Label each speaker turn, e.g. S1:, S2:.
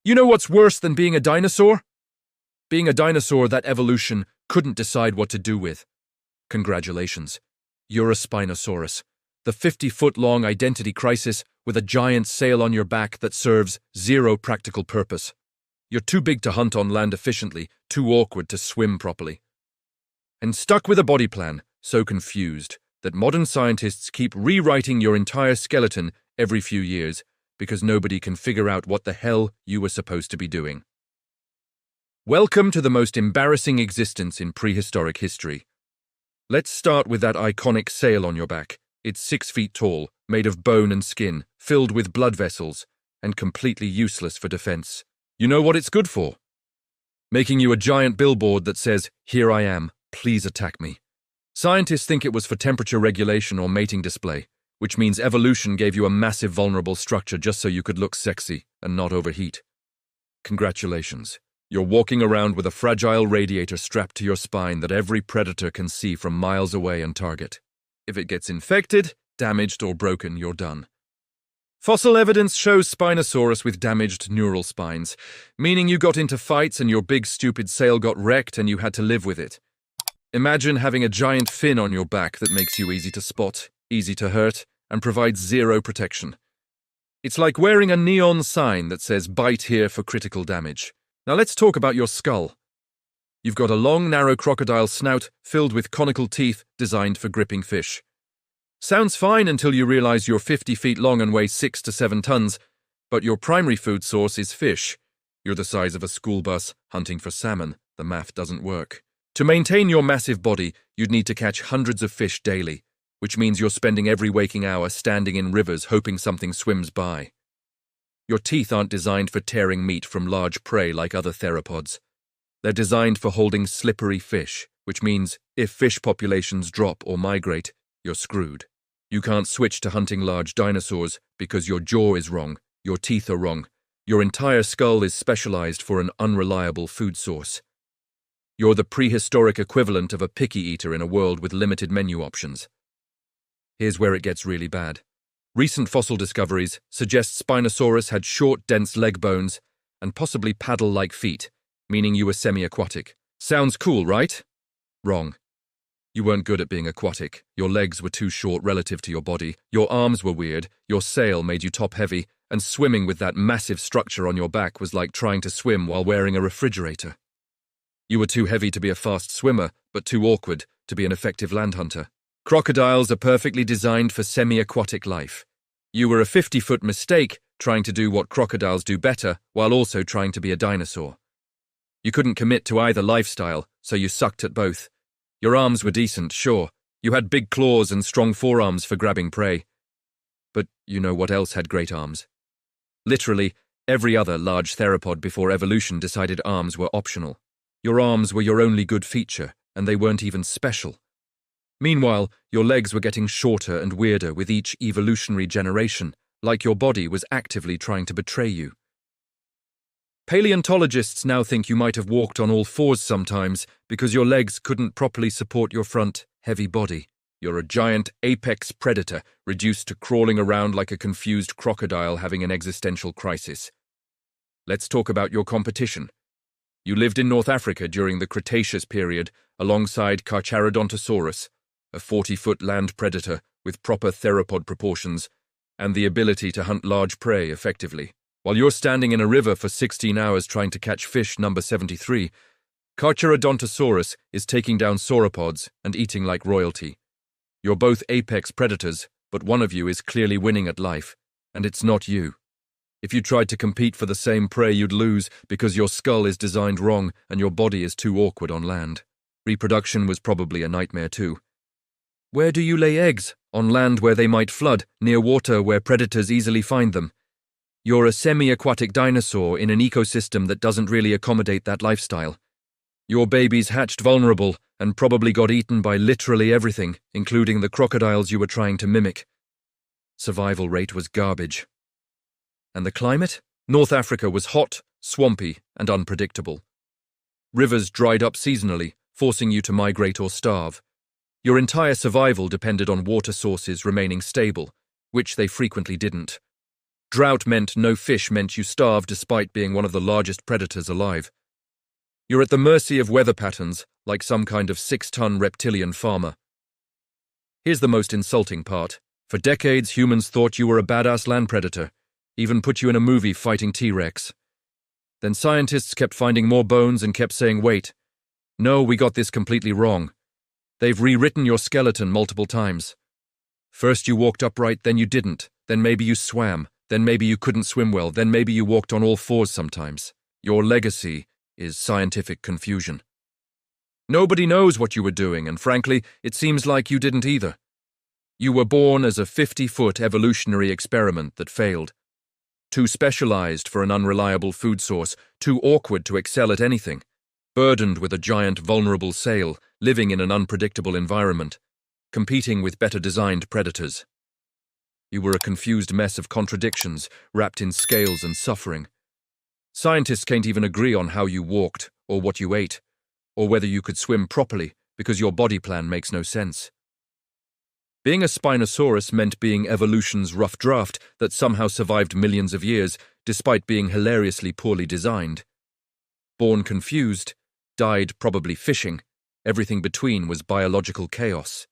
S1: You know what's worse than being a dinosaur? Being a dinosaur that evolution couldn't decide what to do with. Congratulations. You're a Spinosaurus, the 50-foot-long identity crisis with a giant sail on your back that serves zero practical purpose. You're too big to hunt on land efficiently, too awkward to swim properly. And stuck with a body plan, so confused that modern scientists keep rewriting your entire skeleton every few years because nobody can figure out what the hell you were supposed to be doing. Welcome to the most embarrassing existence in prehistoric history. Let's start with that iconic sail on your back. It's 6 feet tall, made of bone and skin, filled with blood vessels, and completely useless for defense. You know what it's good for? Making you a giant billboard that says, "Here I am, please attack me." Scientists think it was for temperature regulation or mating display, which means evolution gave you a massive vulnerable structure just so you could look sexy and not overheat. Congratulations. You're walking around with a fragile radiator strapped to your spine that every predator can see from miles away and target. If it gets infected, damaged, or broken, you're done. Fossil evidence shows Spinosaurus with damaged neural spines, meaning you got into fights and your big stupid sail got wrecked and you had to live with it. Imagine having a giant fin on your back that makes you easy to spot, easy to hurt, and provides zero protection. It's like wearing a neon sign that says "Bite here for critical damage." Now let's talk about your skull. You've got a long, narrow crocodile snout filled with conical teeth designed for gripping fish. Sounds fine until you realize you're 50 feet long and weigh 6 to 7 tons, but your primary food source is fish. You're the size of a school bus hunting for salmon. The math doesn't work. To maintain your massive body, you'd need to catch hundreds of fish daily, which means you're spending every waking hour standing in rivers hoping something swims by. Your teeth aren't designed for tearing meat from large prey like other theropods. They're designed for holding slippery fish, which means if fish populations drop or migrate, you're screwed. You can't switch to hunting large dinosaurs because your jaw is wrong, your teeth are wrong, your entire skull is specialized for an unreliable food source. You're the prehistoric equivalent of a picky eater in a world with limited menu options. Here's where it gets really bad. Recent fossil discoveries suggest Spinosaurus had short, dense leg bones and possibly paddle-like feet, meaning you were semi-aquatic. Sounds cool, right? Wrong. You weren't good at being aquatic. Your legs were too short relative to your body, your arms were weird, your sail made you top-heavy, and swimming with that massive structure on your back was like trying to swim while wearing a refrigerator. You were too heavy to be a fast swimmer, but too awkward to be an effective land hunter. Crocodiles are perfectly designed for semi-aquatic life. You were a 50-foot mistake trying to do what crocodiles do better while also trying to be a dinosaur. You couldn't commit to either lifestyle, so you sucked at both. Your arms were decent, sure. You had big claws and strong forearms for grabbing prey. But you know what else had great arms? Literally, every other large theropod before evolution decided arms were optional. Your arms were your only good feature, and they weren't even special. Meanwhile, your legs were getting shorter and weirder with each evolutionary generation, like your body was actively trying to betray you. Paleontologists now think you might have walked on all fours sometimes because your legs couldn't properly support your front, heavy body. You're a giant apex predator reduced to crawling around like a confused crocodile having an existential crisis. Let's talk about your competition. You lived in North Africa during the Cretaceous period alongside Carcharodontosaurus, a 40-foot land predator with proper theropod proportions and the ability to hunt large prey effectively. While you're standing in a river for 16 hours trying to catch fish number 73, Carcharodontosaurus is taking down sauropods and eating like royalty. You're both apex predators, but one of you is clearly winning at life, and it's not you. If you tried to compete for the same prey, you'd lose because your skull is designed wrong and your body is too awkward on land. Reproduction was probably a nightmare too. Where do you lay eggs? On land where they might flood, near water where predators easily find them. You're a semi-aquatic dinosaur in an ecosystem that doesn't really accommodate that lifestyle. Your babies hatched vulnerable and probably got eaten by literally everything, including the crocodiles you were trying to mimic. Survival rate was garbage. And the climate? North Africa was hot, swampy, and unpredictable. Rivers dried up seasonally, forcing you to migrate or starve. Your entire survival depended on water sources remaining stable, which they frequently didn't. Drought meant no fish meant you starve despite being one of the largest predators alive. You're at the mercy of weather patterns, like some kind of 6-ton reptilian farmer. Here's the most insulting part. For decades, humans thought you were a badass land predator, even put you in a movie fighting T-Rex. Then scientists kept finding more bones and kept saying, wait, no, we got this completely wrong. They've rewritten your skeleton multiple times. First you walked upright, then you didn't, then maybe you swam, then maybe you couldn't swim well, then maybe you walked on all fours sometimes. Your legacy is scientific confusion. Nobody knows what you were doing, and frankly, it seems like you didn't either. You were born as a 50-foot evolutionary experiment that failed. Too specialized for an unreliable food source, too awkward to excel at anything, burdened with a giant vulnerable sail, living in an unpredictable environment, competing with better-designed predators. You were a confused mess of contradictions, wrapped in scales and suffering. Scientists can't even agree on how you walked, or what you ate, or whether you could swim properly, because your body plan makes no sense. Being a Spinosaurus meant being evolution's rough draft that somehow survived millions of years, despite being hilariously poorly designed. Born confused, died probably fishing, everything between was biological chaos.